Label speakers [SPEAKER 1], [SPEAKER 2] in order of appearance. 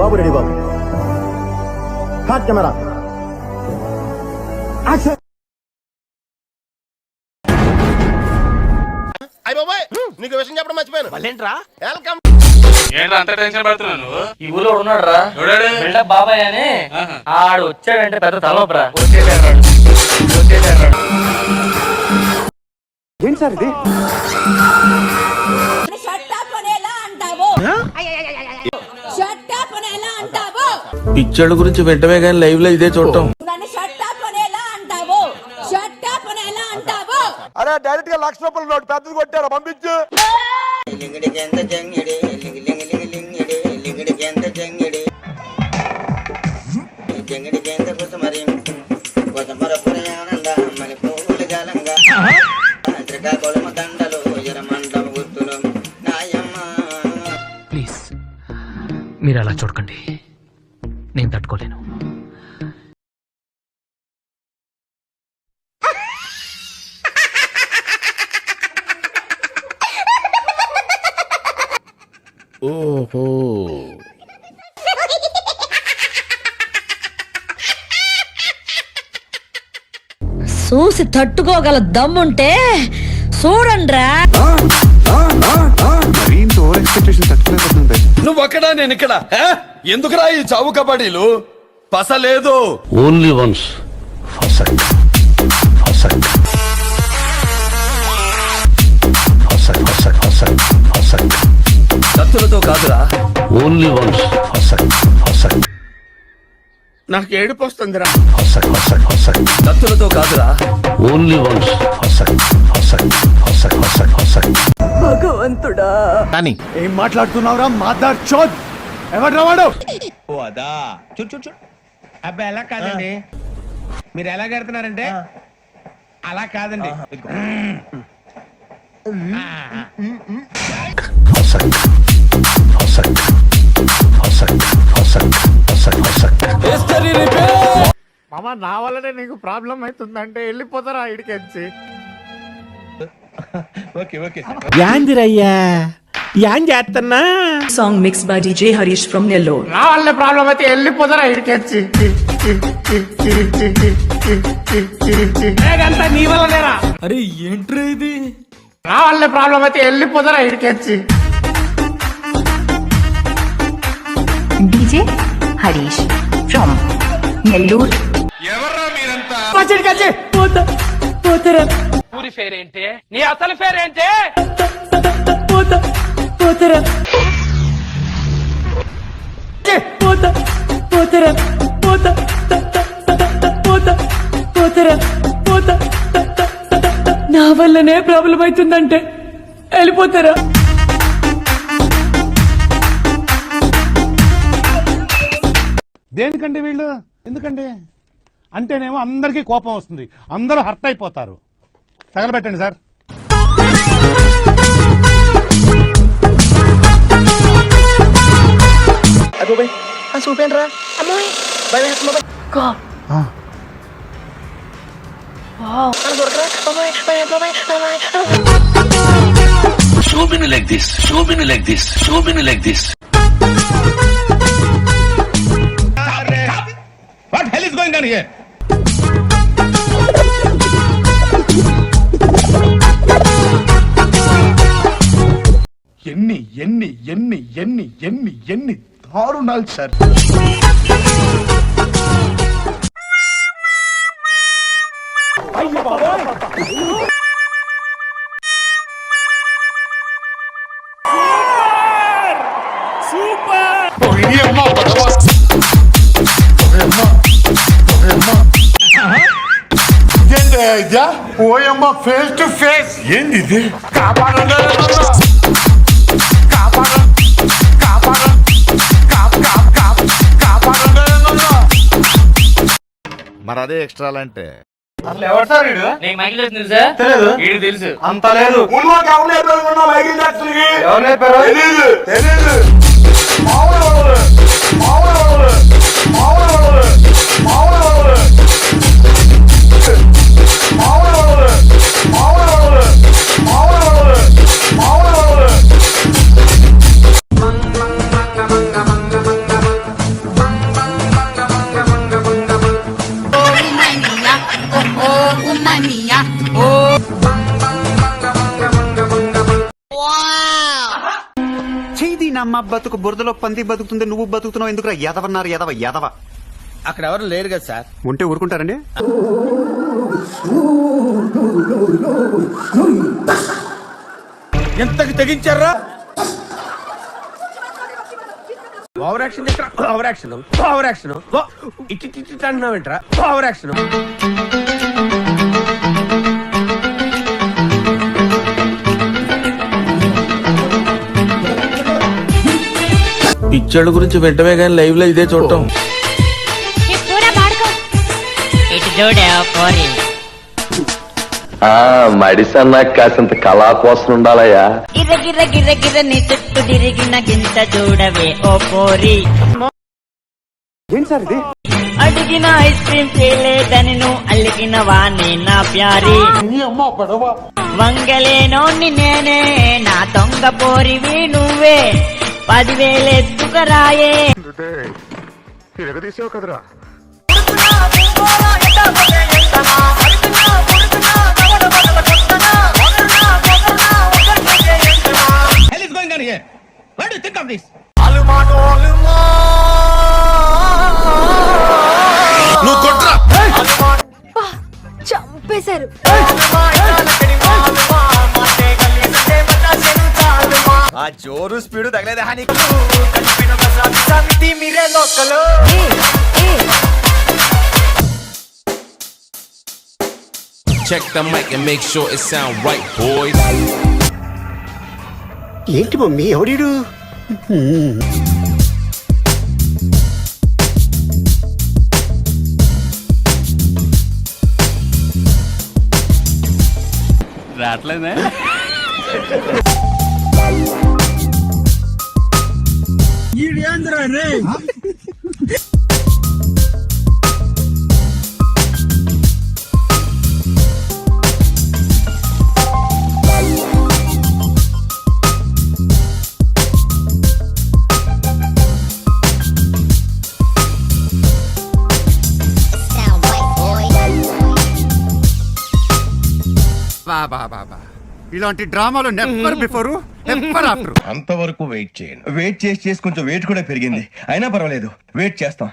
[SPEAKER 1] బాబు ready బాబు. Hot camera action.
[SPEAKER 2] అయ్య బాబాయ్, నీకు విషయం చెప్పడం మర్చిపోయాను.
[SPEAKER 3] మళ్ళేంట్రా?
[SPEAKER 2] వెల్కమ్.
[SPEAKER 4] ఏంట్రా అంత టెన్షన్ పడుతున్నావు నువ్వు?
[SPEAKER 3] ఈ ఊళ్ళో ఉన్నాడు రా బిల్డప్ బాబాయ్ అని. ఆడు వచ్చాడంటే పెద్ద తలనొప్పరా.
[SPEAKER 1] ఏంటి సార్ ఇది?
[SPEAKER 5] పిక్చర్ల గురించి వెంటనే కానీ లైవ్ లో ఇదే చూడటం.
[SPEAKER 1] అరే డైరెక్ట్ గా ₹1,00,000 నోట్ పెద్దది కొట్టారు, పంపించు.
[SPEAKER 6] ప్లీజ్ మీరు అలా చూడకండి, నేను తట్టుకోలేను.
[SPEAKER 5] ఓహో,
[SPEAKER 7] చూసి తట్టుకోగల దమ్ముంటే చూడండ్రా.
[SPEAKER 5] నువ్వు అక్కడా నేను ఇక్కడ. ఎందుకురా ఈ చావు కబడ్డీలు? పసలేదు.
[SPEAKER 8] Only once ఫసక్ ఫసక్ ఫసక్ ఫసక్ ఫసక్ ఫసక్.
[SPEAKER 5] కత్తులతో కాదురా,
[SPEAKER 8] ఓన్లీ వన్స్ ఫసక్ ఫసక్
[SPEAKER 5] నాకు ఏడుపు వస్తుందిరా.
[SPEAKER 8] ఫసక్ ఫసక్ ఫసక్.
[SPEAKER 5] కత్తులతో కాదురా,
[SPEAKER 8] ఓన్లీ వన్స్ ఫసక్ ఫసక్ ఫసక్ ఫసక్ ఫసక్.
[SPEAKER 7] భగవంతుడా,
[SPEAKER 1] ఏం మాట్లాడుతున్నావురా మాదార్ చోద్? ఎవరు వాడు?
[SPEAKER 9] ఓ అదా, చూడు చూడు చూడు. అబ్బాయి ఎలా కాదండి, మీరు ఎలా కడుతున్నారంటే అలా కాదండి.
[SPEAKER 8] ఫసక్ ఫసక్ ఫసక్ ఫసక్ ఫసక్ ఫసక్.
[SPEAKER 3] మామ నా వల్లనే నీకు ప్రాబ్లం అవుతుందంటే వెళ్ళిపోతారా ఇడికెచ్చి.
[SPEAKER 9] Okay okay.
[SPEAKER 5] యాందిరయ్యా యాన్ చేస్తున్నా.
[SPEAKER 7] Song mixed by DJ Harish from Nellore.
[SPEAKER 3] నా వల్లే ప్రాబ్లం అయితే వెళ్ళిపోతారా ఇడికెచ్చి. అంతా నీ వల్లనేరా.
[SPEAKER 5] అరే ఏంట్రా ఇది?
[SPEAKER 3] నా వల్లే ప్రాబ్లం అయితే వెళ్ళిపోతారా ఇడికెచ్చి.
[SPEAKER 7] DJ Harish from Nellore.
[SPEAKER 4] ఎవర్రా మీరంతా?
[SPEAKER 3] ఊరి పేరేంటి? నీ అసలు పేరేంటి?
[SPEAKER 7] నా వల్లనే ప్రాబ్లం అవుతుందంటే వెళ్ళిపోతారా?
[SPEAKER 10] దేనికండి వీళ్ళు? ఎందుకండి అంటేనేమో అందరికీ కోపం వస్తుంది, అందరూ హర్ట్ అయిపోతారు. తగలబెట్టండి సార్.
[SPEAKER 3] చూపేంట్రా అమ్మాయి.
[SPEAKER 8] Show me like this, show me like this, show me like this.
[SPEAKER 9] What hell is going on here?
[SPEAKER 10] ఎన్ని ఎన్ని ఎన్ని ఎన్ని ఎన్ని ఎన్ని దారుణాలు సార్. అయ్యో బాబాయ్, ఓయమ్మ ఫేస్ టు ఫేస్. ఏంది ఇది? కాపాడండి,
[SPEAKER 2] మరి అదే ఎక్స్ట్రా అంటే
[SPEAKER 3] అసలు ఎవరు సార్ వీడు? నీకు మైకిల్ జాక్సన్ తెలుసా? తెలియదు. వీడికి తెలుసు.
[SPEAKER 1] అంత లేదు.
[SPEAKER 3] ఎవరు నేర్పారు?
[SPEAKER 11] అమ్మ బతుకు బురదలో పంది బతుకుతుంది, నువ్వు బతుకుతున్నావు ఎందుకురా? ఎదవన్నారు ఎదవ ఎదవ.
[SPEAKER 9] అక్కడ ఎవరు లేరు కదా సార్.
[SPEAKER 11] ఉంటే ఊరుకుంటారండి?
[SPEAKER 9] ఎంతకు తెగించారా? Over action over action over action ఇట్టి అంటున్నావేంట్రా? Over action.
[SPEAKER 5] పిచ్చోళ్ళ గురించి వెంటనే కానీ లైవ్ లో ఇదే చూడటం.
[SPEAKER 11] మడిసన్న కాసింత కళా కోసం ఉండాలయ్యా.
[SPEAKER 7] గిర్ర గిర్ర గిర్ర గిర్ర నీ చుట్టూ తిరిగిన గింత చూడవే ఓ పోరి.
[SPEAKER 11] ఏంటి సార్ ఇది?
[SPEAKER 7] అడిగిన ఐస్ క్రీమ్ చేయలేదని నువ్వు అలిగిన వాణి నా ప్యారి. వంగలేనోని నేనే, నా దొంగ పోరివి నువ్వే. 10,000 ఎత్తుకరాయే.
[SPEAKER 9] Hell is going on here? What do you think of this?
[SPEAKER 5] నువ్వు కొట్రా.
[SPEAKER 7] చంపేశారు.
[SPEAKER 11] ఆ జోరు speed తగలేదా?
[SPEAKER 4] Check the mic and make sure it sound right, boys.
[SPEAKER 11] ఏంటి మమ్మీ ఎవడీడు?
[SPEAKER 6] రావట్లేదే.
[SPEAKER 11] ఇలాంటి డ్రామాలు నెవర్ బిఫోర్ నెవర్ ఆఫ్టర్.
[SPEAKER 2] అంతవరకు వెయిట్ చేయండి. వెయిట్ చేసి కొంచెం వెయిట్ కూడా పెరిగింది. అయినా పర్వాలేదు, వెయిట్ చేస్తాం.